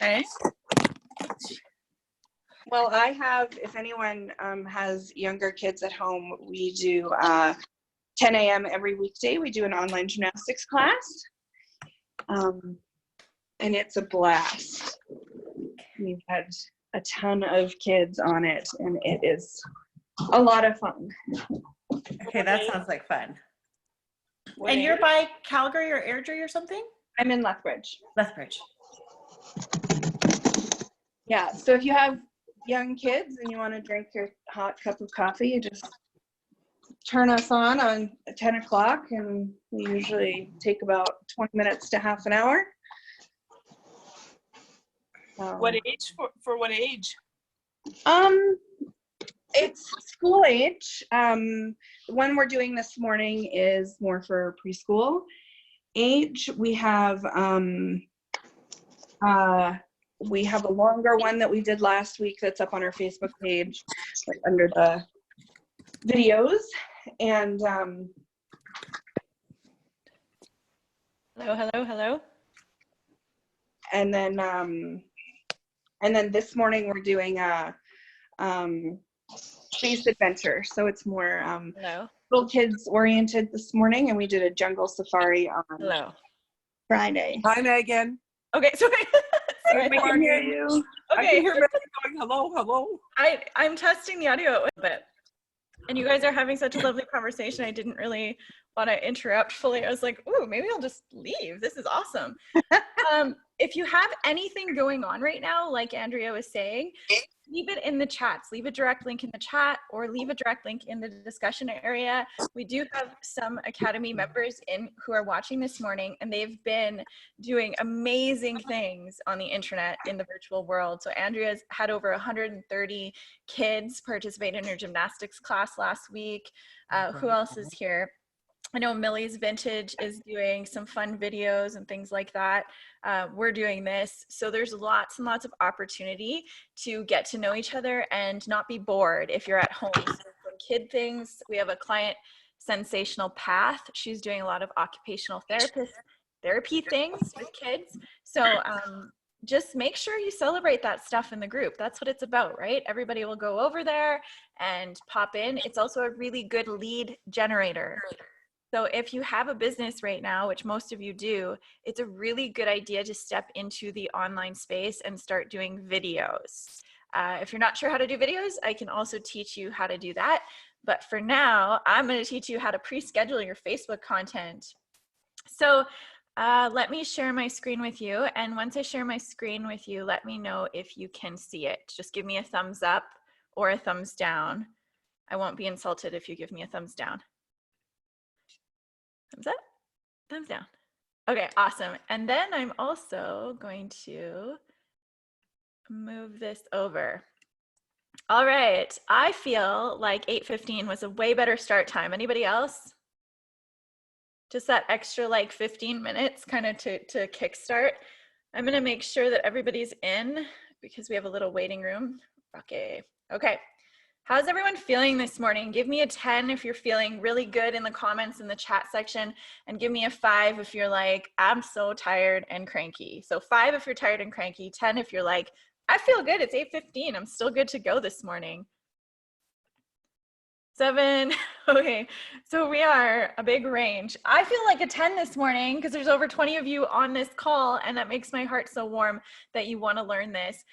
Okay. Well, I have, if anyone has younger kids at home, we do 10 a.m. every weekday. We do an online gymnastics class. And it's a blast. We've had a ton of kids on it, and it is a lot of fun. Okay, that sounds like fun. What And age? you're by Calgary or Airdrie or something? I'm in Lethbridge. Lethbridge. Yeah, so if you have young kids and you want to drink your hot cup of coffee, you just turn us on 10 o'clock, and we usually take about 20 minutes to half an hour. What age for what age? It's school age. The one we're doing this morning is more for preschool age. We have a longer one that we did last week that's up on our Facebook page, like under the videos. And Hello. and then this morning we're doing a space adventure. So it's more little kids oriented this morning, and we did a jungle safari on Friday. Hi, Megan. Okay, sorry. Sorry, I can hear you. I Okay. can hear Megan going, hello, hello. I'm testing the audio a bit. And you guys are having such a lovely conversation. I didn't really want to interrupt fully. I was like, ooh, maybe I'll just leave. This is awesome. If you have anything going on right now, like Andrea was saying, leave it in the chats. Leave a direct link in the chat or leave a direct link in the discussion area. We do have some Academy members who are watching this morning, and they've been doing amazing things on the internet in the virtual world. So Andrea's had over 130 kids participate in her gymnastics class last week. Who else is here? I know Millie's Vintage is doing some fun videos and things like that. We're doing this. So there's lots and lots of opportunity to get to know each other and not be bored if you're at home. So for kid things, we have a client, Sensational Path. She's doing a lot of occupational therapy things with kids. So just make sure you celebrate that stuff in the group. That's what it's about, right? Everybody will go over there and pop in. It's also a really good lead generator. So if you have a business right now, which most of you do, it's a really good idea to step into the online space and start doing videos. If you're not sure how to do videos, I can also teach you how to do that. But for now, I'm going to teach you how to pre-schedule your Facebook content. So let me share my screen with you. And once I share my screen with you, let me know if you can see it. Just give me a thumbs up or a thumbs down. I won't be insulted if you give me a thumbs down. Thumbs up, thumbs down. Okay, awesome. And then I'm also going to move this over. All right, I feel like 8:15 was a way better start time. Anybody else? Just that extra like 15 minutes kind of to kickstart. I'm gonna make sure that everybody's in because we have a little waiting room. Okay. How's everyone feeling this morning? Give me a 10 if you're feeling really good in the comments in the chat section, and give me a 5 if you're like, I'm so tired and cranky. So 5 if you're tired and cranky, 10 if you're like, I feel good, it's 8:15, I'm still good to go this morning. 7, okay, so we are a big range. I feel like a 10 this morning because there's over 20 of you on this call, and that makes my heart so warm that you want to learn this.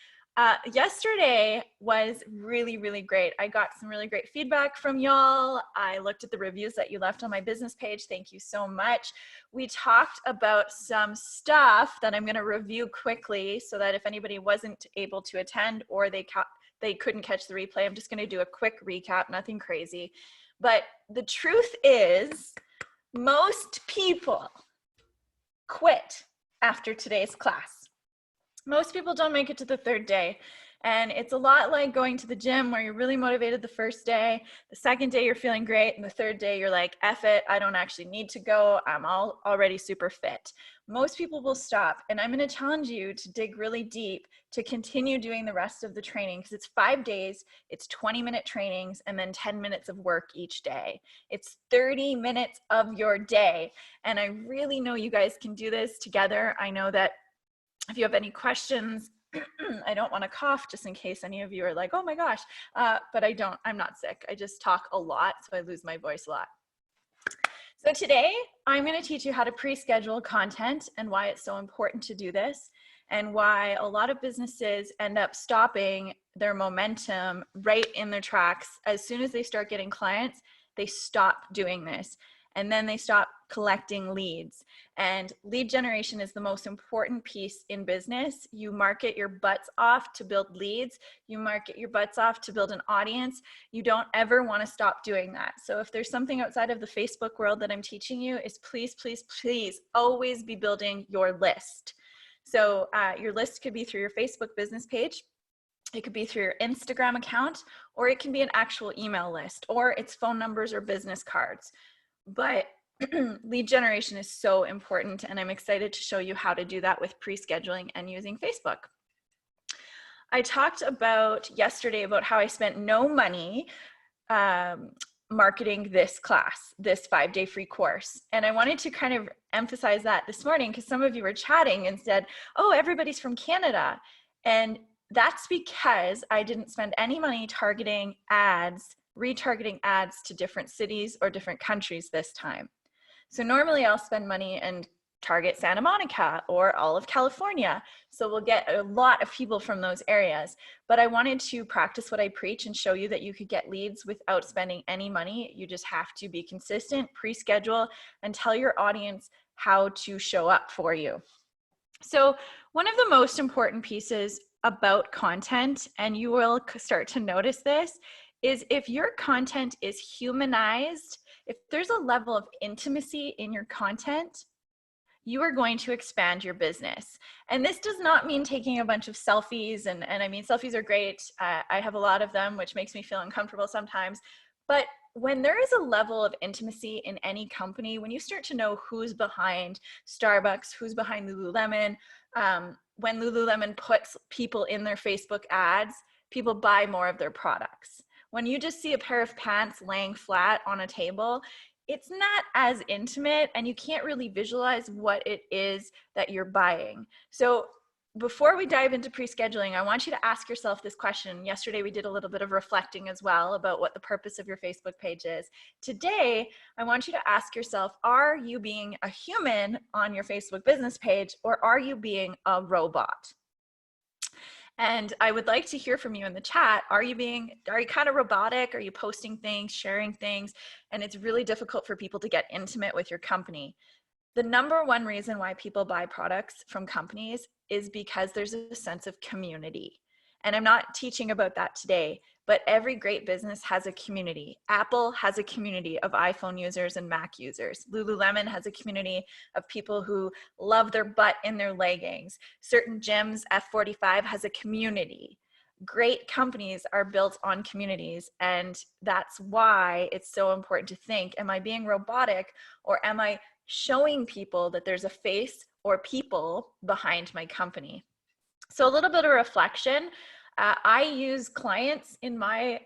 Yesterday was really, really great. I got some really great feedback from y'all. I looked at the reviews that you left on my business page. Thank you so much. We talked about some stuff that I'm going to review quickly so that if anybody wasn't able to attend or they couldn't catch the replay, I'm just going to do a quick recap, nothing crazy. But the truth is, most people quit after today's class. Most people don't make it to the 3rd day. And it's a lot like going to the gym where you're really motivated the first day, the 2nd day you're feeling great, and the 3rd day you're like, F it, I don't actually need to go, I'm already super fit. Most people will stop, and I'm gonna challenge you to dig really deep to continue doing the rest of the training, because it's 5 days, it's 20-minute trainings, and then 10 minutes of work each day. It's 30 minutes of your day, and I really know you guys can do this together. I know that If you have any questions, I don't want to cough just in case any of you are like, oh my gosh, but I'm not sick. I just talk a lot, so I lose my voice a lot. So today I'm going to teach you how to pre-schedule content and why it's so important to do this, and why a lot of businesses end up stopping their momentum right in their tracks. As soon as they start getting clients, they stop doing this, and then they stop collecting leads. And lead generation is the most important piece in business. You market your butts off to build leads. You market your butts off to build an audience. You don't ever want to stop doing that. So if there's something outside of the Facebook world that I'm teaching you, is please, please, please always be building your list. So your list could be through your Facebook business page. It could be through your Instagram account, or it can be an actual email list, or it's phone numbers or business cards. But lead generation is so important, and I'm excited to show you how to do that with pre-scheduling and using Facebook. I talked about yesterday about how I spent no money marketing this class, this 5-day free course. And I wanted to kind of emphasize that this morning, because some of you were chatting and said, oh, everybody's from Canada. And that's because I didn't spend any money targeting ads, retargeting ads to different cities or different countries this time. So normally I'll spend money and target Santa Monica or all of California. So we'll get a lot of people from those areas. But I wanted to practice what I preach and show you that you could get leads without spending any money. You just have to be consistent, pre-schedule, and tell your audience how to show up for you. So one of the most important pieces about content, and you will start to notice this, is if your content is humanized, if there's a level of intimacy in your content, you are going to expand your business. And this does not mean taking a bunch of selfies, and I mean, selfies are great. I have a lot of them, which makes me feel uncomfortable sometimes. But when there is a level of intimacy in any company, when you start to know who's behind Starbucks, who's behind Lululemon, when Lululemon puts people in their Facebook ads, people buy more of their products. When you just see a pair of pants laying flat on a table, it's not as intimate, and you can't really visualize what it is that you're buying. So before we dive into pre-scheduling, I want you to ask yourself this question. Yesterday, we did a little bit of reflecting as well about what the purpose of your Facebook page is. Today, I want you to ask yourself, are you being a human on your Facebook business page, or are you being a robot? And I would like to hear from you in the chat. Are you kind of robotic? Are you posting things, sharing things? And it's really difficult for people to get intimate with your company. The number one reason why people buy products from companies is because there's a sense of community. And I'm not teaching about that today, but every great business has a community. Apple has a community of iPhone users and Mac users. Lululemon has a community of people who love their butt in their leggings. Certain gyms, F45 has a community. Great companies are built on communities, and that's why it's so important to think, am I being robotic, or am I showing people that there's a face or people behind my company? So a little bit of reflection. I use clients in my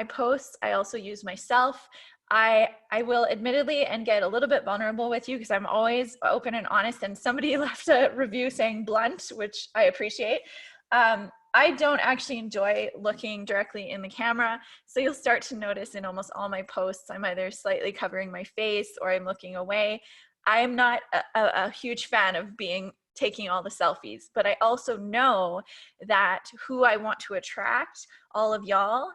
posts. I also use myself. I will admittedly and get a little bit vulnerable with you because I'm always open and honest, and somebody left a review saying blunt, which I appreciate. I don't actually enjoy looking directly in the camera. So you'll start to notice in almost all my posts, I'm either slightly covering my face or I'm looking away. I am not a huge fan of taking all the selfies, but I also know that who I want to attract, all of y'all,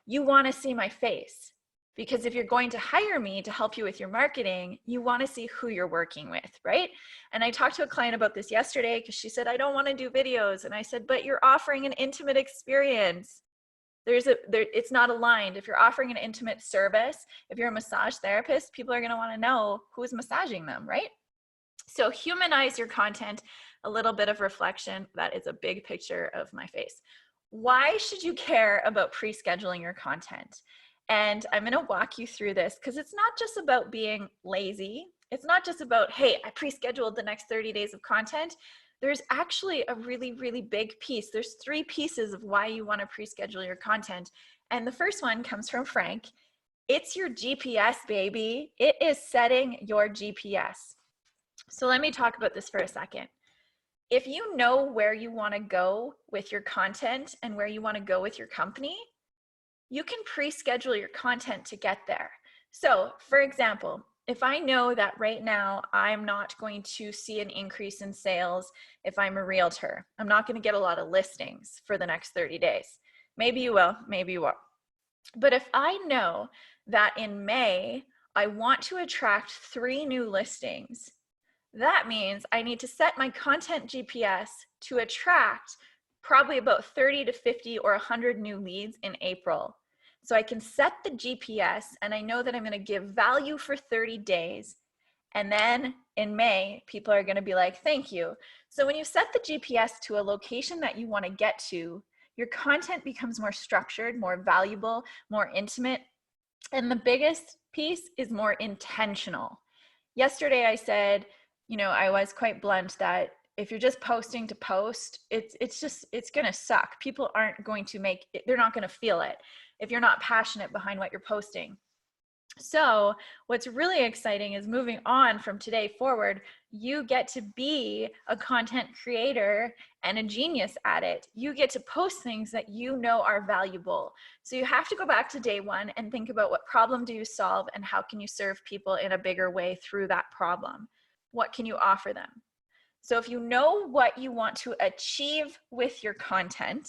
you want to see my face. Because if you're going to hire me to help you with your marketing, you want to see who you're working with, right? And I talked to a client about this yesterday because she said, I don't want to do videos. And I said, but you're offering an intimate experience. It's not aligned. If you're offering an intimate service, if you're a massage therapist, people are going to want to know who's massaging them, right? So humanize your content. A little bit of reflection. That is a big picture of my face. Why should you care about pre-scheduling your content? And I'm going to walk you through this because it's not just about being lazy. It's not just about, hey, I pre-scheduled the next 30 days of content. There's actually a really, really big piece. There's 3 pieces of why you want to pre-schedule your content. And the first one comes from Frank. It's your GPS, baby. It is setting your GPS. So let me talk about this for a second. if you know where you want to go with your content and where you want to go with your company, you can pre-schedule your content to get there. So for example, if I know that right now I'm not going to see an increase in sales if I'm a realtor, I'm not going to get a lot of listings for the next 30 days. Maybe you will, maybe you won't. But if I know that in May, I want to attract 3 new listings, that means I need to set my content GPS to attract probably about 30 to 50 or 100 new leads in April. So I can set the GPS and I know that I'm going to give value for 30 days. And then in May, people are going to be like, thank you. So when you set the GPS to a location that you want to get to, your content becomes more structured, more valuable, more intimate. And the biggest piece is more intentional. Yesterday I said, you know, I was quite blunt that if you're just posting to post, it's going to suck. People aren't going to make it, they're not going to feel it if you're not passionate behind what you're posting. So what's really exciting is moving on from today forward, you get to be a content creator and a genius at it. You get to post things that you know are valuable. So you have to go back to day one and think about what problem do you solve and how can you serve people in a bigger way through that problem? What can you offer them? So if you know what you want to achieve with your content,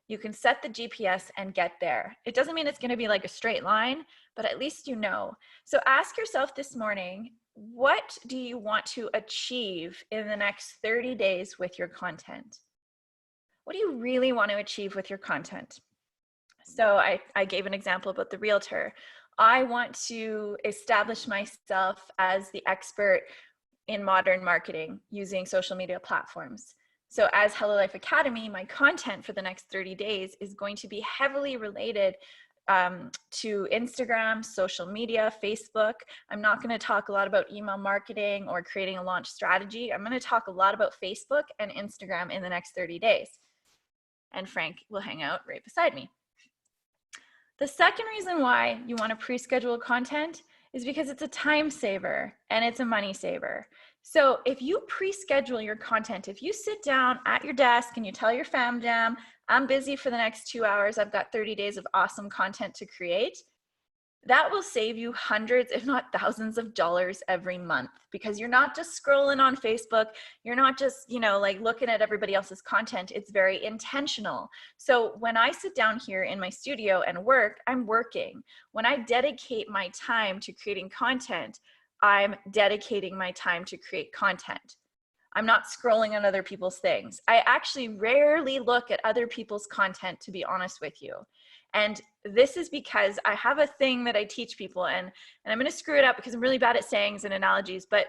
you can set the GPS and get there. It doesn't mean it's going to be like a straight line, but at least you know. So ask yourself this morning, what do you want to achieve in the next 30 days with your content? What do you really want to achieve with your content? So I gave an example about the realtor. I want to establish myself as the expert in modern marketing using social media platforms. So as Hello Life Academy, my content for the next 30 days is going to be heavily related to Instagram, social media, Facebook. I'm not going to talk a lot about email marketing or creating a launch strategy. I'm going to talk a lot about Facebook and Instagram in the next 30 days. And Frank will hang out right beside me. The second reason why you want to pre-schedule content is because it's a time saver and it's a money saver. So if you pre-schedule your content, if you sit down at your desk and you tell your fam jam, I'm busy for the next 2 hours, I've got 30 days of awesome content to create, that will save you hundreds, if not thousands of dollars every month, because you're not just scrolling on Facebook. You're not just, you know, like looking at everybody else's content. It's very intentional. So when I sit down here in my studio and work, I'm working. When I dedicate my time to creating content, I'm dedicating my time to create content. I'm not scrolling on other people's things. I actually rarely look at other people's content, to be honest with you. And this is because I have a thing that I teach people, and I'm going to screw it up because I'm really bad at sayings and analogies, but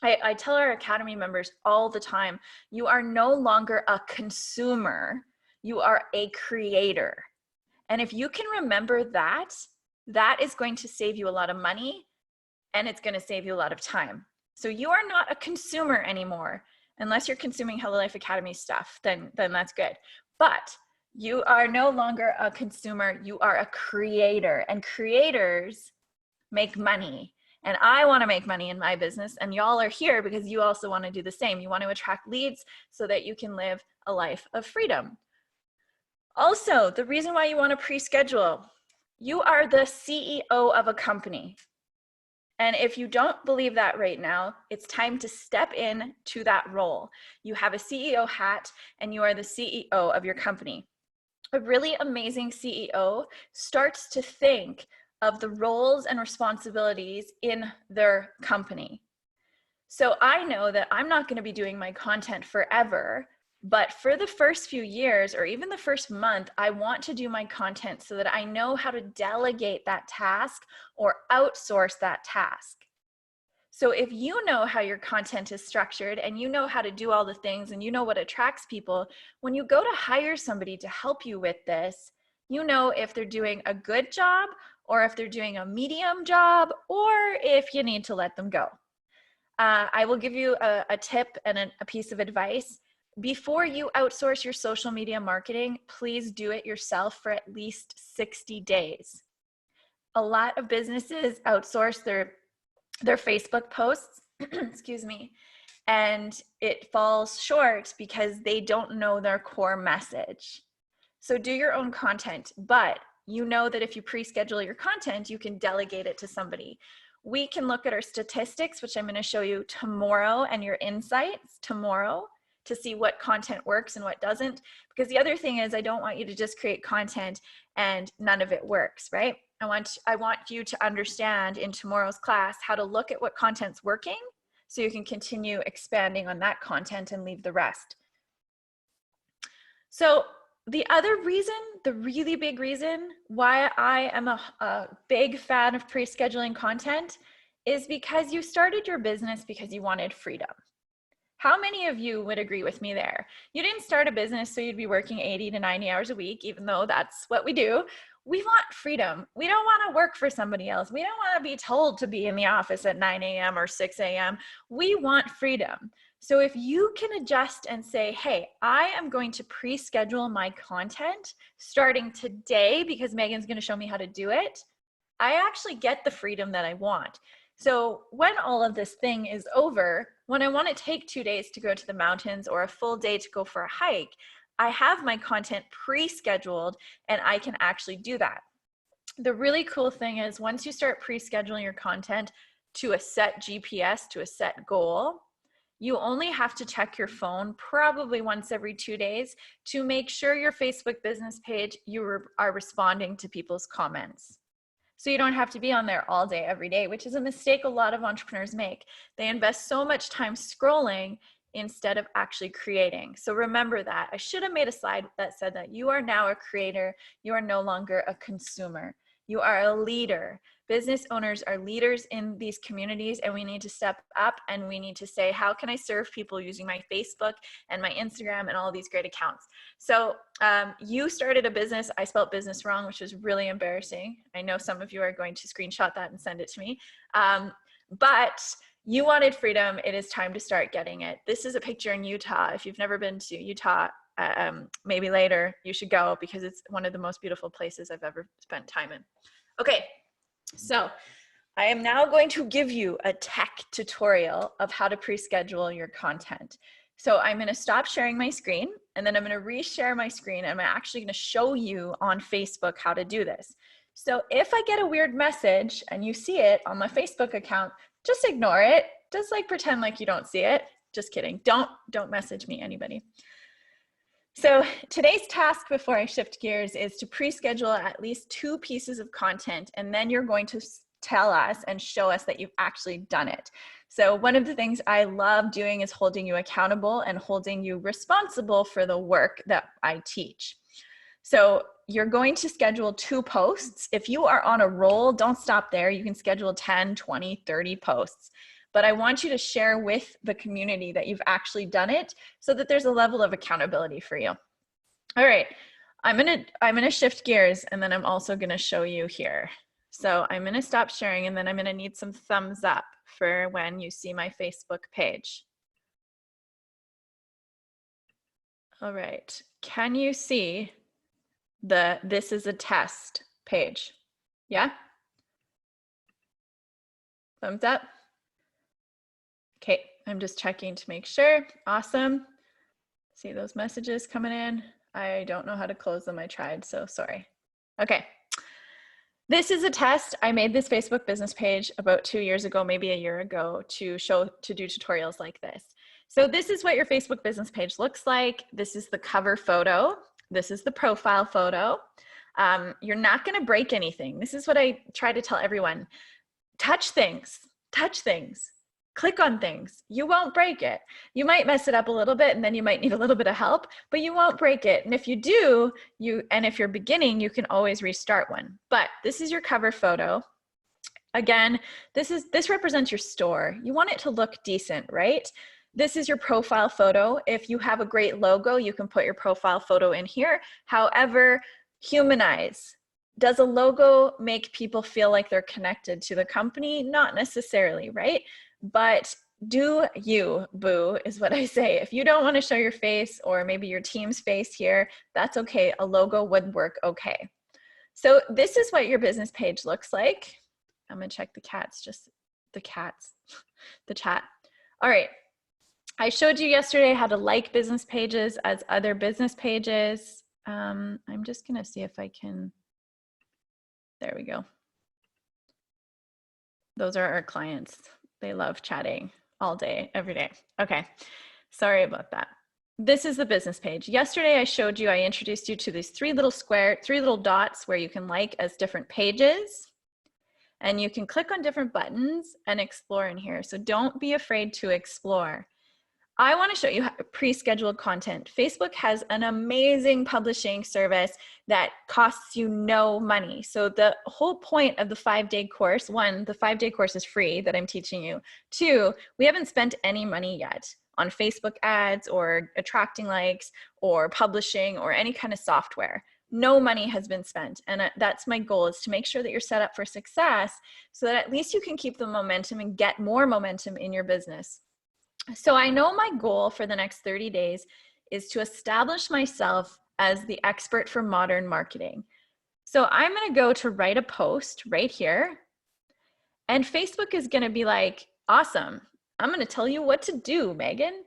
I tell our Academy members all the time, you are no longer a consumer, you are a creator. And if you can remember that, that is going to save you a lot of money and it's going to save you a lot of time. So you are not a consumer anymore, unless you're consuming Hello Life Academy stuff, then that's good. But you are no longer a consumer, you are a creator, and creators make money. And I want to make money in my business, and y'all are here because you also want to do the same. You want to attract leads so that you can live a life of freedom. Also, the reason why you want to pre-schedule, you are the CEO of a company. And if you don't believe that right now, it's time to step in to that role. You have a CEO hat and you are the CEO of your company. A really amazing CEO starts to think of the roles and responsibilities in their company. So I know that I'm not going to be doing my content forever, but for the first few years or even the first month, I want to do my content so that I know how to delegate that task or outsource that task. So if you know how your content is structured and you know how to do all the things and you know what attracts people, when you go to hire somebody to help you with this, you know if they're doing a good job or if they're doing a medium job or if you need to let them go. I will give you a tip and a piece of advice. Before you outsource your social media marketing, please do it yourself for at least 60 days. A lot of businesses outsource their Facebook posts, excuse me, and it falls short because they don't know their core message. So do your own content, but you know that if you pre-schedule your content, you can delegate it to somebody. We can look at our statistics, which I'm going to show you tomorrow, and your insights tomorrow to see what content works and what doesn't. Because the other thing is, I don't want you to just create content and none of it works, right? I want you to understand in tomorrow's class how to look at what content's working so you can continue expanding on that content and leave the rest. So the other reason, the really big reason why I am a big fan of pre-scheduling content is because you started your business because you wanted freedom. How many of you would agree with me there? You didn't start a business so you'd be working 80 to 90 hours a week, even though that's what we do. We want freedom. We don't want to work for somebody else. We don't want to be told to be in the office at 9 a.m. or 6 a.m. We want freedom. So if you can adjust and say, hey, I am going to pre-schedule my content starting today because Megan's going to show me how to do it, I actually get the freedom that I want. So when all of this thing is over, when I want to take 2 days to go to the mountains or a full day to go for a hike, I have my content pre-scheduled and I can actually do that. The really cool thing is once you start pre-scheduling your content to a set GPS, to a set goal, you only have to check your phone probably once every 2 days to make sure your Facebook business page, you are responding to people's comments. So you don't have to be on there all day, every day, which is a mistake a lot of entrepreneurs make. They invest so much time scrolling instead of actually creating. So remember that. I should have made a slide that said that you are now a creator. You are no longer a consumer. You are a leader. Business owners are leaders in these communities, and we need to step up and we need to say, how can I serve people using my Facebook and my Instagram and all these great accounts? So you started a business. I spelled business wrong, which was really embarrassing. I know some of you are going to screenshot that and send it to me. But you wanted freedom. It is time to start getting it. This is a picture in Utah. If you've never been to Utah, maybe later you should go because it's one of the most beautiful places I've ever spent time in. Okay, so I am now going to give you a tech tutorial of how to pre-schedule your content. So I'm going to stop sharing my screen and then I'm going to reshare my screen and I'm actually going to show you on Facebook how to do this. So if I get a weird message and you see it on my Facebook account, just ignore it. Just like pretend like you don't see it. Just kidding. Don't message me, anybody. So today's task before I shift gears is to pre-schedule at least 2 pieces of content, and then you're going to tell us and show us that you've actually done it. So one of the things I love doing is holding you accountable and holding you responsible for the work that I teach. So you're going to schedule 2 posts. If you are on a roll, don't stop there. You can schedule 10, 20, 30 posts. But I want you to share with the community that you've actually done it so that there's a level of accountability for you. All right, I'm gonna shift gears and then I'm also gonna show you here. So I'm gonna stop sharing and then I'm gonna need some thumbs up for when you see my Facebook page. All right, can you see the "this is a test" page? Yeah? Thumbs up? Okay, I'm just checking to make sure. Awesome. See those messages coming in? I don't know how to close them. I tried, so sorry. Okay. This is a test. I made this Facebook business page about 2 years ago, maybe a year ago, to do tutorials like this. So this is what your Facebook business page looks like. This is the cover photo. This is the profile photo. You're not going to break anything. This is what I try to tell everyone. Touch things. Touch things. Click on things. You won't break it. You might mess it up a little bit and then you might need a little bit of help, but you won't break it. And if you do, and if you're beginning, you can always restart one. But this is your cover photo. Again, this represents your store. You want it to look decent, right? This is your profile photo. If you have a great logo, you can put your profile photo in here. However, humanize. Does a logo make people feel like they're connected to the company? Not necessarily, right? But do you, boo, is what I say. If you don't want to show your face or maybe your team's face here, that's okay. A logo would work okay. So this is what your business page looks like. I'm going to check the cats, just the cats, the chat. All right. I showed you yesterday how to like business pages as other business pages. I'm just gonna see if I can, there we go. Those are our clients. They love chatting all day, every day. Okay, sorry about that. This is the business page. Yesterday I showed you, I introduced you to these three little dots where you can like as different pages. And you can click on different buttons and explore in here. So don't be afraid to explore. I want to show you pre-scheduled content. Facebook has an amazing publishing service that costs you no money. So the whole point of the 5-day course, one, the 5-day course is free that I'm teaching you. Two, we haven't spent any money yet on Facebook ads or attracting likes or publishing or any kind of software. No money has been spent. And that's my goal, is to make sure that you're set up for success so that at least you can keep the momentum and get more momentum in your business. So I know my goal for the next 30 days is to establish myself as the expert for modern marketing. So I'm going to go to write a post right here. And Facebook is going to be like, awesome. I'm going to tell you what to do, Megan.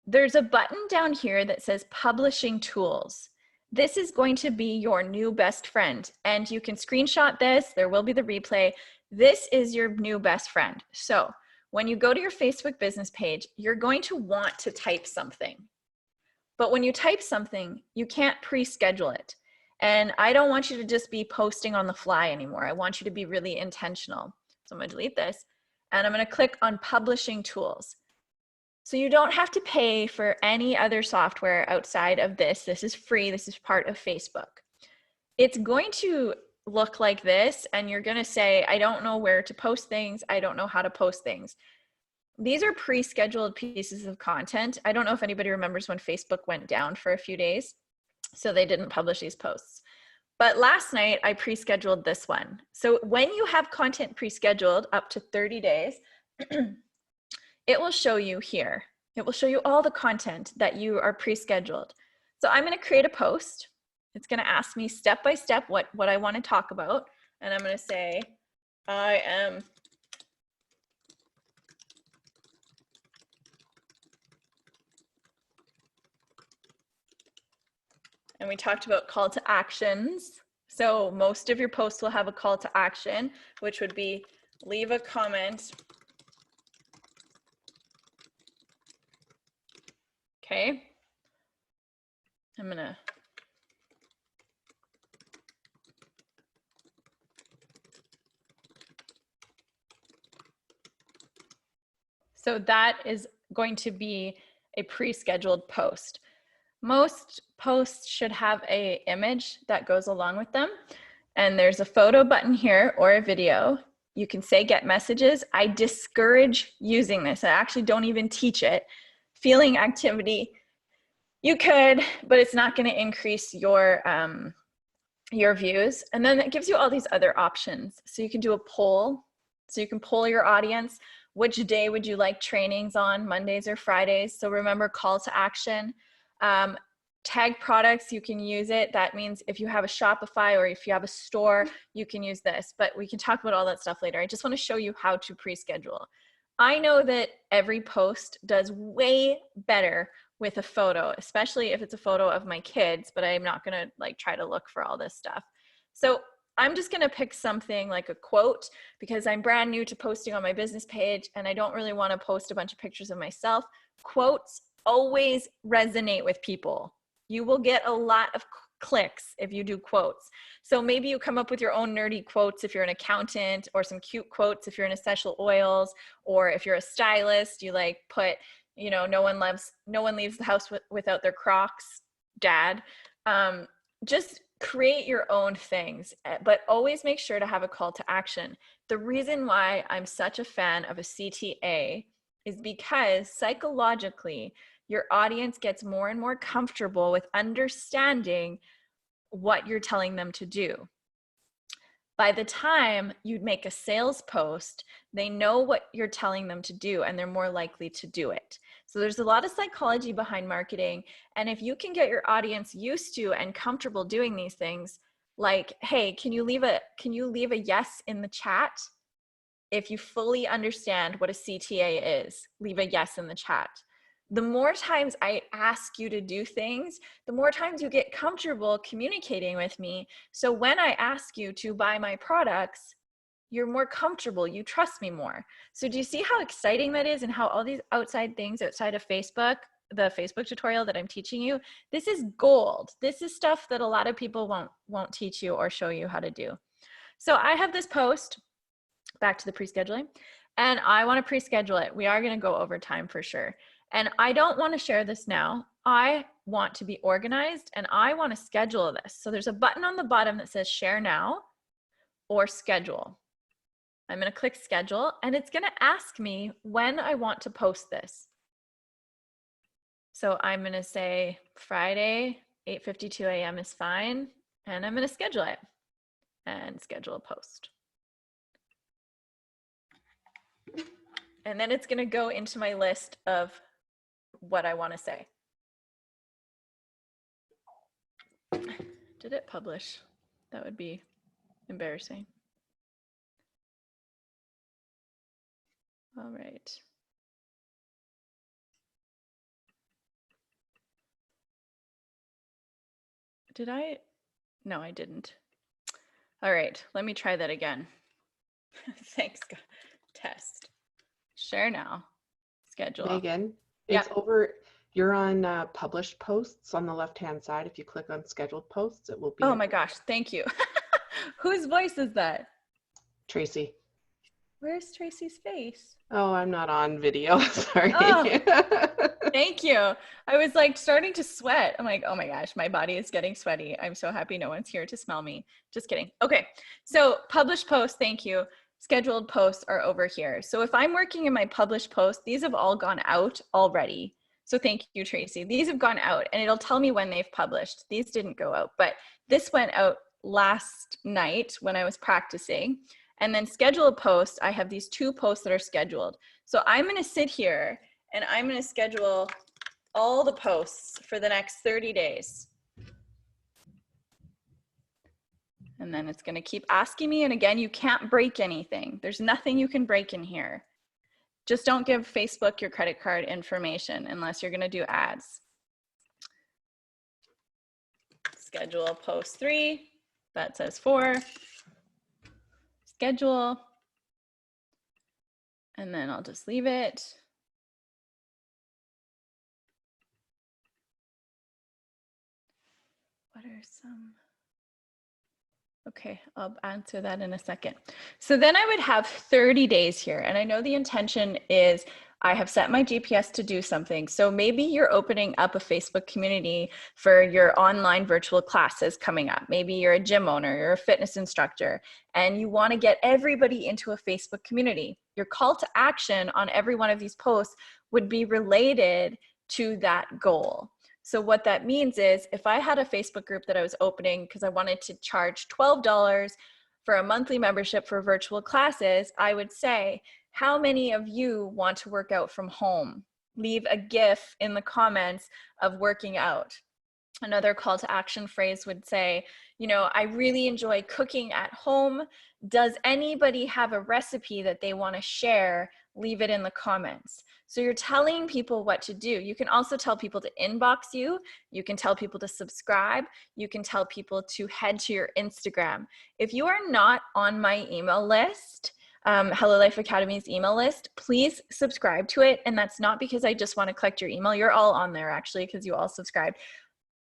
There's a button down here that says publishing tools. This is going to be your new best friend. And you can screenshot this. There will be the replay. This is your new best friend. So when you go to your Facebook business page, you're going to want to type something. But when you type something, you can't pre-schedule it. And I don't want you to just be posting on the fly anymore. I want you to be really intentional. So I'm going to delete this and I'm going to click on publishing tools. So you don't have to pay for any other software outside of this. This is free. This is part of Facebook. It's going to look like this, and you're going to say, I don't know where to post things. I don't know how to post things. These are pre-scheduled pieces of content. I don't know if anybody remembers when Facebook went down for a few days, so they didn't publish these posts. But last night I pre-scheduled this one. So when you have content pre-scheduled up to 30 days, it will show you here. It will show you all the content that you are pre-scheduled. So I'm going to create a post. It's going to ask me step by step what I want to talk about. And I'm going to say, and we talked about call to actions. So most of your posts will have a call to action, which would be leave a comment. Okay. I'm going to So that is going to be a pre-scheduled post. Most posts should have an image that goes along with them. And there's a photo button here or a video. You can say get messages. I discourage using this. I actually don't even teach it. Feeling activity, you could, but it's not going to increase your views. And then it gives you all these other options. So you can do a poll. So you can poll your audience. Which day would you like trainings on, Mondays or Fridays? So remember, call to action. Tag products, you can use it. That means if you have a Shopify or if you have a store, you can use this. But we can talk about all that stuff later. I just want to show you how to pre-schedule. I know that every post does way better with a photo, especially if it's a photo of my kids, but I'm not going to like try to look for all this stuff. So I'm just going to pick something like a quote because I'm brand new to posting on my business page and I don't really want to post a bunch of pictures of myself. Quotes always resonate with people. You will get a lot of clicks if you do quotes. So maybe you come up with your own nerdy quotes if you're an accountant, or some cute quotes if you're in essential oils, or if you're a stylist, you like put, you know, no one leaves the house without their Crocs, Dad. Just create your own things, but always make sure to have a call to action. The reason why I'm such a fan of a CTA is because psychologically, your audience gets more and more comfortable with understanding what you're telling them to do. By the time you make a sales post, they know what you're telling them to do and they're more likely to do it. So there's a lot of psychology behind marketing. And if you can get your audience used to and comfortable doing these things, like, hey, can you leave a yes in the chat? If you fully understand what a CTA is, leave a yes in the chat. The more times I ask you to do things, the more times you get comfortable communicating with me. So when I ask you to buy my products, you're more comfortable, you trust me more. So do you see how exciting that is, and how all these outside things outside of Facebook, the Facebook tutorial that I'm teaching you, this is gold. This is stuff that a lot of people won't teach you or show you how to do. So I have this post, back to the pre-scheduling, and I want to pre-schedule it. We are going to go over time for sure. And I don't want to share this now. I want to be organized, and I want to schedule this. So there's a button on the bottom that says share now or schedule. I'm going to click schedule, and it's going to ask me when I want to post this. So I'm going to say Friday, 8:52 a.m. is fine, and I'm going to schedule it and schedule a post. And then it's going to go into my list of what I want to say. Did it publish? That would be embarrassing. All right. Did I? No, I didn't. All right, let me try that again. Thanks, test. Share now, schedule. Megan, Yeah. it's over. You're on published posts on the left-hand side. If you click on scheduled posts, it will be. Oh my gosh, thank you. Whose voice is that? Tracy. Where's Tracy's face? Oh, I'm not on video. Sorry. Oh. Thank you. I was like starting to sweat. I'm like, oh my gosh, my body is getting sweaty. I'm so happy no one's here to smell me. Just kidding. Okay, so published posts, thank you. Scheduled posts are over here. So if I'm working in my published posts, these have all gone out already. So thank you, Tracy. These have gone out, and it'll tell me when they've published. These didn't go out, but this went out last night when I was practicing. And then schedule a post, I have these 2 posts that are scheduled. So I'm gonna sit here and I'm gonna schedule all the posts for the next 30 days. And then it's gonna keep asking me, and again, you can't break anything. There's nothing you can break in here. Just don't give Facebook your credit card information unless you're gonna do ads. Schedule post 3, that says 4. Schedule, and then I'll just leave it. What are some? Okay, I'll answer that in a second. So then I would have 30 days here, and I know the intention is I have set my GPS to do something. So maybe you're opening up a Facebook community for your online virtual classes coming up. Maybe you're a gym owner, you're a fitness instructor, and you want to get everybody into a Facebook community. Your call to action on every one of these posts would be related to that goal. So what that means is if I had a Facebook group that I was opening because I wanted to charge $12 for a monthly membership for virtual classes, I would say, how many of you want to work out from home? Leave a GIF in the comments of working out. Another call to action phrase would say, you know, I really enjoy cooking at home. Does anybody have a recipe that they want to share? Leave it in the comments. So you're telling people what to do. You can also tell people to inbox you. You can tell people to subscribe. You can tell people to head to your Instagram. If you are not on my email list, Hello Life Academy's email list, please subscribe to it. And that's not because I just want to collect your email. You're all on there actually because you all subscribed.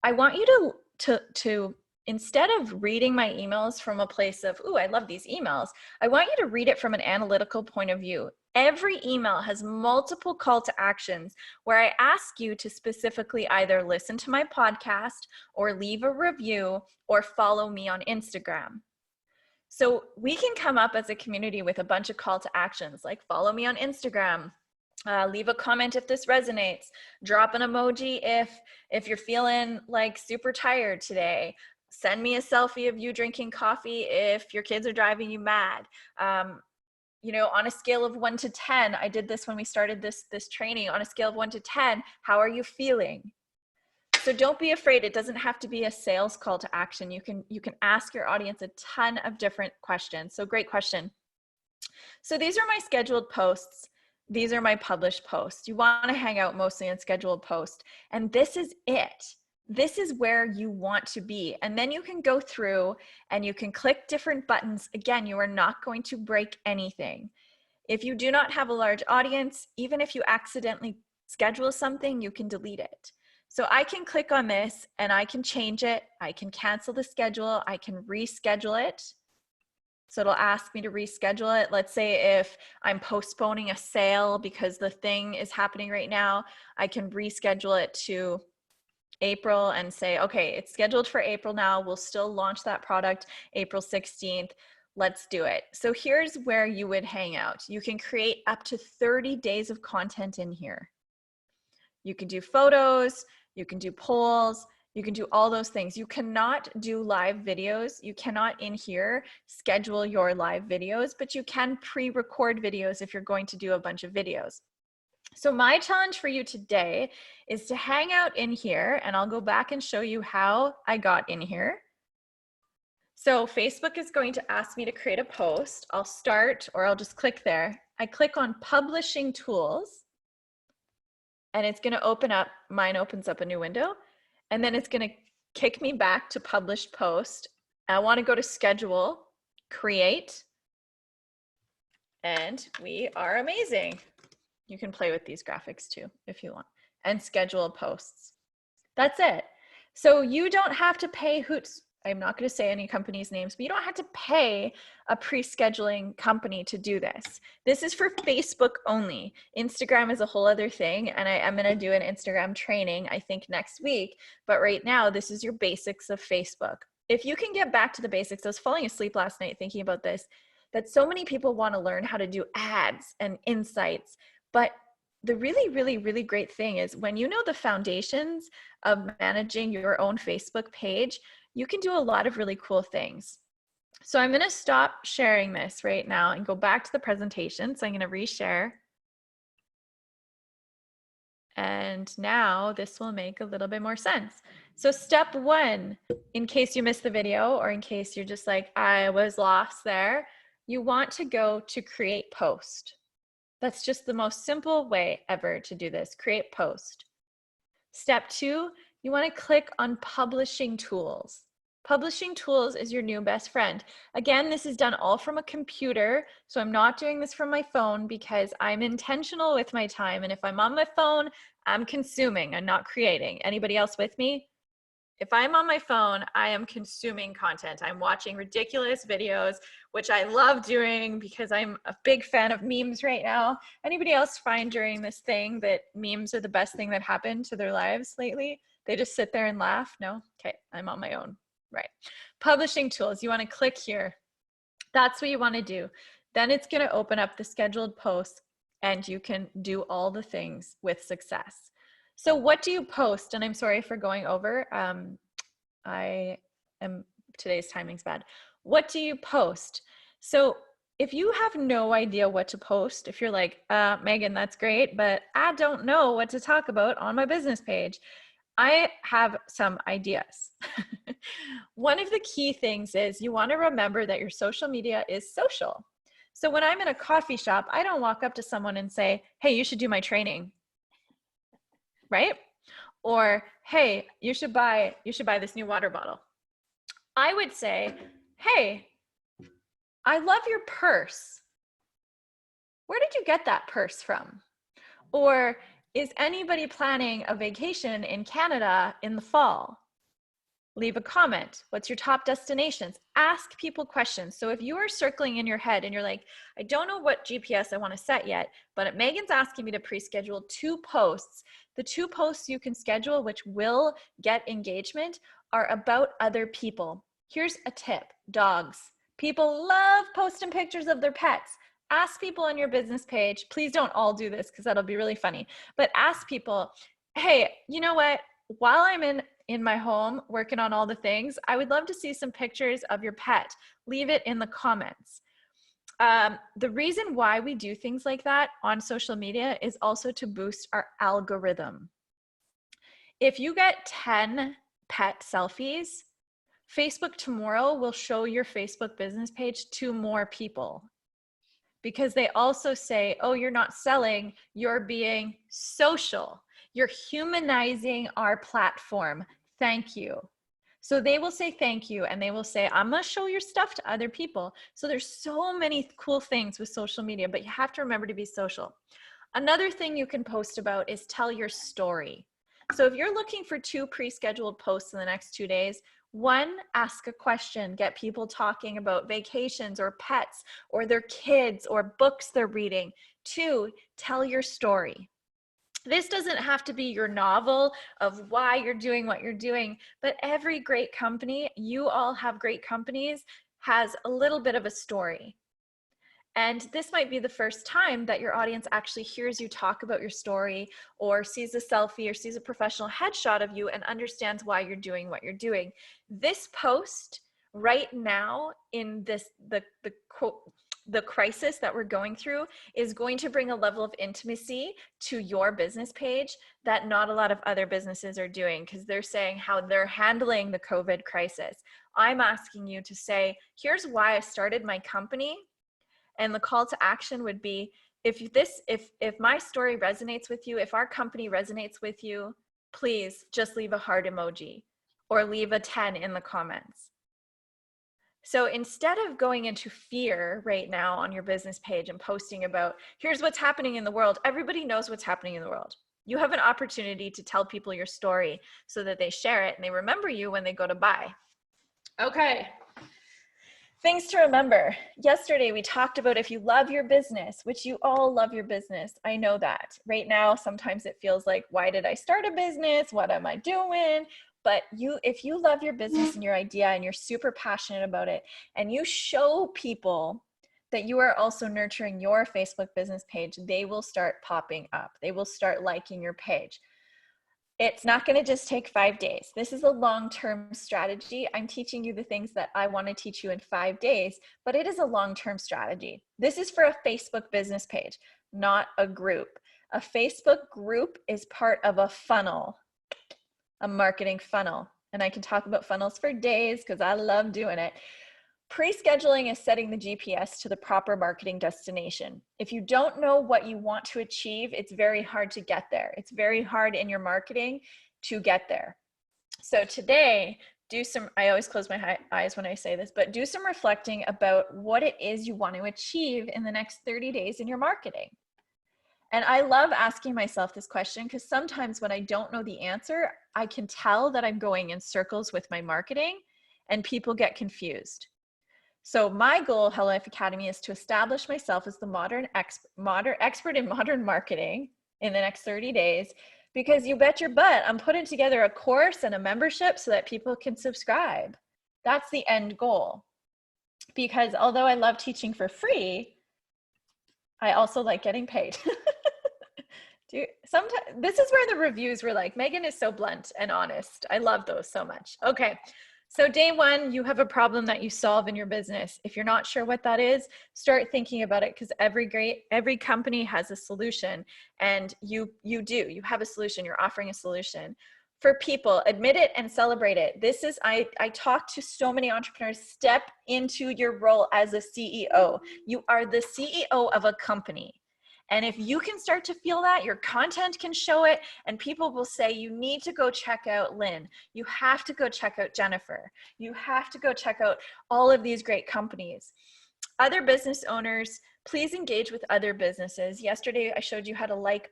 I want you to instead of reading my emails from a place of, ooh, I love these emails, I want you to read it from an analytical point of view. Every email has multiple call to actions where I ask you to specifically either listen to my podcast or leave a review or follow me on Instagram. So we can come up as a community with a bunch of call to actions like follow me on Instagram, leave a comment if this resonates, drop an emoji if you're feeling like super tired today, send me a selfie of you drinking coffee if your kids are driving you mad. You know, on a scale of 1 to 10, I did this when we started this training, on a scale of 1 to 10, how are you feeling? So don't be afraid. It doesn't have to be a sales call to action. You can ask your audience a ton of different questions. So great question. So these are my scheduled posts. These are my published posts. You want to hang out mostly on scheduled posts. And this is it. This is where you want to be. And then you can go through and you can click different buttons. Again, you are not going to break anything. If you do not have a large audience, even if you accidentally schedule something, you can delete it. So I can click on this and I can change it. I can cancel the schedule. I can reschedule it. So it'll ask me to reschedule it. Let's say if I'm postponing a sale because the thing is happening right now, I can reschedule it to April and say, okay, it's scheduled for April now. We'll still launch that product April 16th. Let's do it. So here's where you would hang out. You can create up to 30 days of content in here. You can do photos, you can do polls, you can do all those things. You cannot do live videos. You cannot in here schedule your live videos, but you can pre-record videos if you're going to do a bunch of videos. So my challenge for you today is to hang out in here, and I'll go back and show you how I got in here. So Facebook is going to ask me to create a post. I'll start, or I'll just click there. I click on Publishing Tools, and it's going to open up, mine opens up a new window, and then it's going to kick me back to Published Post. I want to go to Schedule, Create, and we are amazing. You can play with these graphics too if you want, and schedule posts. That's it. So you don't have to pay hoots. I'm not going to say any companies' names, but you don't have to pay a pre-scheduling company to do this. This is for Facebook only. Instagram is a whole other thing, and I'm going to do an Instagram training, I think, next week. But right now, this is your basics of Facebook. If you can get back to the basics, I was falling asleep last night thinking about this, that so many people want to learn how to do ads and insights. But the really, really, really great thing is when you know the foundations of managing your own Facebook page, you can do a lot of really cool things. So I'm going to stop sharing this right now and go back to the presentation. So I'm going to reshare. And now this will make a little bit more sense. So step one, in case you missed the video or in case you're just like, I was lost there, you want to go to create post. That's just the most simple way ever to do this, create post. Step two, you want to click on Publishing Tools. Publishing Tools is your new best friend. Again, this is done all from a computer, so I'm not doing this from my phone because I'm intentional with my time, and if I'm on my phone, I'm consuming, I'm not creating. Anybody else with me? If I'm on my phone, I am consuming content. I'm watching ridiculous videos, which I love doing because I'm a big fan of memes right now. Anybody else find during this thing that memes are the best thing that happened to their lives lately? They just sit there and laugh? No? Okay, I'm on my own. Right. Publishing Tools, you want to click here. That's what you want to do. Then it's going to open up the scheduled posts and you can do all the things with success. So what do you post? And I'm sorry for going over. Today's timing's bad. What do you post? So if you have no idea what to post, if you're like, Megan, that's great, but I don't know what to talk about on my business page, I have some ideas. One of the key things is you want to remember that your social media is social. So when I'm in a coffee shop, I don't walk up to someone and say, hey, you should do my training, right? Or, hey, you should buy this new water bottle. I would say, hey, I love your purse. Where did you get that purse from? Or, is anybody planning a vacation in Canada in the fall? Leave a comment. What's your top destinations? Ask people questions. So if you are circling in your head and you're like, I don't know what GPS I want to set yet, but Megan's asking me to pre-schedule 2 posts. The 2 posts you can schedule, which will get engagement, are about other people. Here's a tip, dogs. People love posting pictures of their pets. Ask people on your business page, please don't all do this because that'll be really funny, but ask people, hey, you know what? While I'm in my home working on all the things, I would love to see some pictures of your pet. Leave it in the comments. The reason why we do things like that on social media is also to boost our algorithm. If you get 10 pet selfies, Facebook tomorrow will show your Facebook business page to more people. because they also say, oh, you're not selling, you're being social. You're humanizing our platform. Thank you. So they will say thank you, and they will say, I'm going to show your stuff to other people. So there's so many cool things with social media, but you have to remember to be social. Another thing you can post about is tell your story. So if you're looking for 2 pre-scheduled posts in the next 2 days, 1, ask a question, get people talking about vacations or pets or their kids or books they're reading. 2, tell your story. This doesn't have to be your novel of why you're doing what you're doing, but every great company, you all have great companies, has a little bit of a story. And this might be the first time that your audience actually hears you talk about your story, or sees a selfie or sees a professional headshot of you and understands why you're doing what you're doing. This post right now in the crisis that we're going through is going to bring a level of intimacy to your business page that not a lot of other businesses are doing, because they're saying how they're handling the COVID crisis. I'm asking you to say, here's why I started my company. And the call to action would be, if my story resonates with you, if our company resonates with you, please just leave a heart emoji or leave a 10 in the comments. So instead of going into fear right now on your business page and posting about, here's what's happening in the world, everybody knows what's happening in the world. You have an opportunity to tell people your story so that they share it and they remember you when they go to buy. Okay. Things to remember. Yesterday, we talked about if you love your business, which you all love your business. I know that. Right now, sometimes it feels like, why did I start a business? What am I doing? But if you love your business and your idea and you're super passionate about it, and you show people that you are also nurturing your Facebook business page, they will start popping up. They will start liking your page. It's not going to just take 5 days. This is a long-term strategy. I'm teaching you the things that I want to teach you in 5 days, but it is a long-term strategy. This is for a Facebook business page, not a group. A Facebook group is part of a funnel, a marketing funnel. And I can talk about funnels for days because I love doing it. Pre-scheduling is setting the GPS to the proper marketing destination. If you don't know what you want to achieve, it's very hard to get there. It's very hard in your marketing to get there. So today, I always close my eyes when I say this, but do some reflecting about what it is you want to achieve in the next 30 days in your marketing. And I love asking myself this question because sometimes when I don't know the answer, I can tell that I'm going in circles with my marketing and people get confused. So my goal, Hello Life Academy, is to establish myself as the modern expert in modern marketing in the next 30 days, because you bet your butt I'm putting together a course and a membership so that people can subscribe. That's the end goal. Because although I love teaching for free, I also like getting paid. Sometimes this is where the reviews were like, Megan is so blunt and honest. I love those so much. Okay. So day 1, you have a problem that you solve in your business. If you're not sure what that is, start thinking about it, because every company has a solution, and you have a solution, you're offering a solution. For people, admit it and celebrate it. This is, I talk to so many entrepreneurs, step into your role as a CEO. You are the CEO of a company. And if you can start to feel that, your content can show it, and people will say, you need to go check out Lynn. You have to go check out Jennifer. You have to go check out all of these great companies. Other business owners, please engage with other businesses. Yesterday, I showed you how to like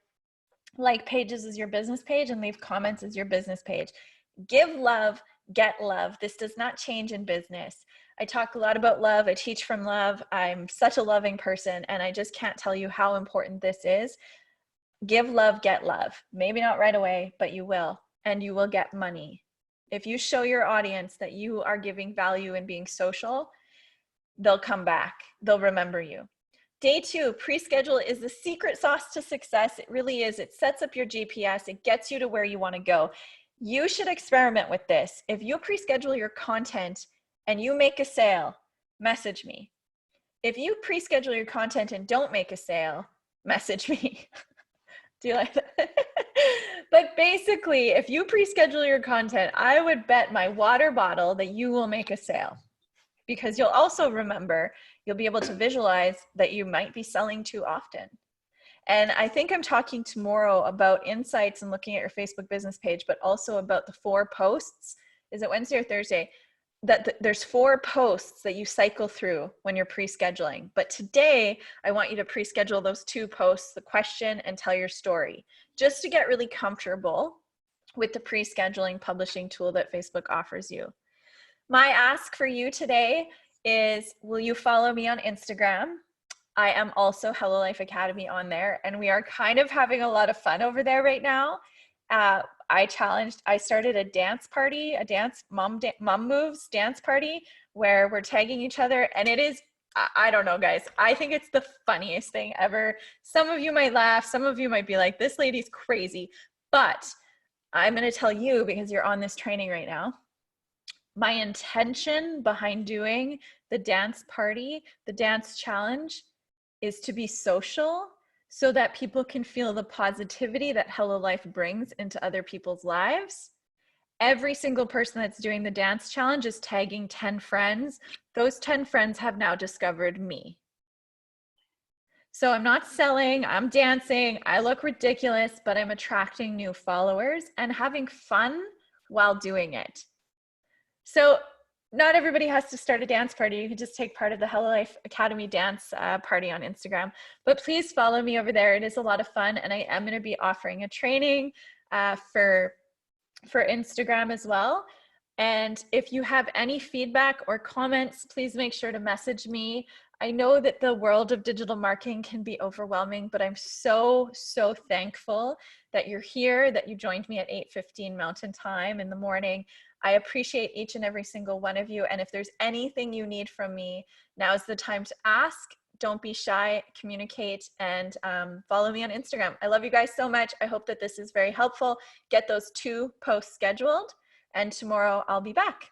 pages as your business page and leave comments as your business page. Give love, get love. This does not change in business. I talk a lot about love. I teach from love. I'm such a loving person, and I just can't tell you how important this is. Give love, get love. Maybe not right away, but you will, and you will get money. If you show your audience that you are giving value and being social, they'll come back. They'll remember you. Day 2, pre-schedule is the secret sauce to success. It really is. It sets up your GPS. It gets you to where you want to go. You should experiment with this. If you pre-schedule your content and you make a sale, message me. If you pre-schedule your content and don't make a sale, message me. Do you like that? But basically, if you pre-schedule your content, I would bet my water bottle that you will make a sale, because you'll also remember you'll be able to visualize that you might be selling too often. And I think I'm talking tomorrow about insights and looking at your Facebook business page, but also about the 4 posts. Is it Wednesday or Thursday? There's 4 posts that you cycle through when you're pre-scheduling. But today, I want you to pre-schedule those 2 posts, the question and tell your story, just to get really comfortable with the pre-scheduling publishing tool that Facebook offers you. My ask for you today is, will you follow me on Instagram? I am also Hello Life Academy on there, and we are kind of having a lot of fun over there right now. I started a dance party, a dance mom moves dance party where we're tagging each other, and it is, I don't know, guys. I think it's the funniest thing ever. Some of you might laugh. Some of you might be like, this lady's crazy, but I'm going to tell you, because you're on this training right now, my intention behind doing the dance party, the dance challenge, is to be social so that people can feel the positivity that Hello Life brings into other people's lives. Every single person that's doing the dance challenge is tagging 10 friends. Those 10 friends have now discovered me. So I'm not selling, I'm dancing, I look ridiculous, but I'm attracting new followers and having fun while doing it. So not everybody has to start a dance party. You can just take part of the Hello Life Academy dance party on Instagram. But please follow me over there. It is a lot of fun. And I am going to be offering a training for Instagram as well. And if you have any feedback or comments, please make sure to message me. I know that the world of digital marketing can be overwhelming, but I'm so, so thankful that you're here, that you joined me at 8:15 Mountain Time in the morning. I appreciate each and every single one of you. And if there's anything you need from me, now's the time to ask. Don't be shy, communicate, and follow me on Instagram. I love you guys so much. I hope that this is very helpful. Get those 2 posts scheduled, and tomorrow I'll be back.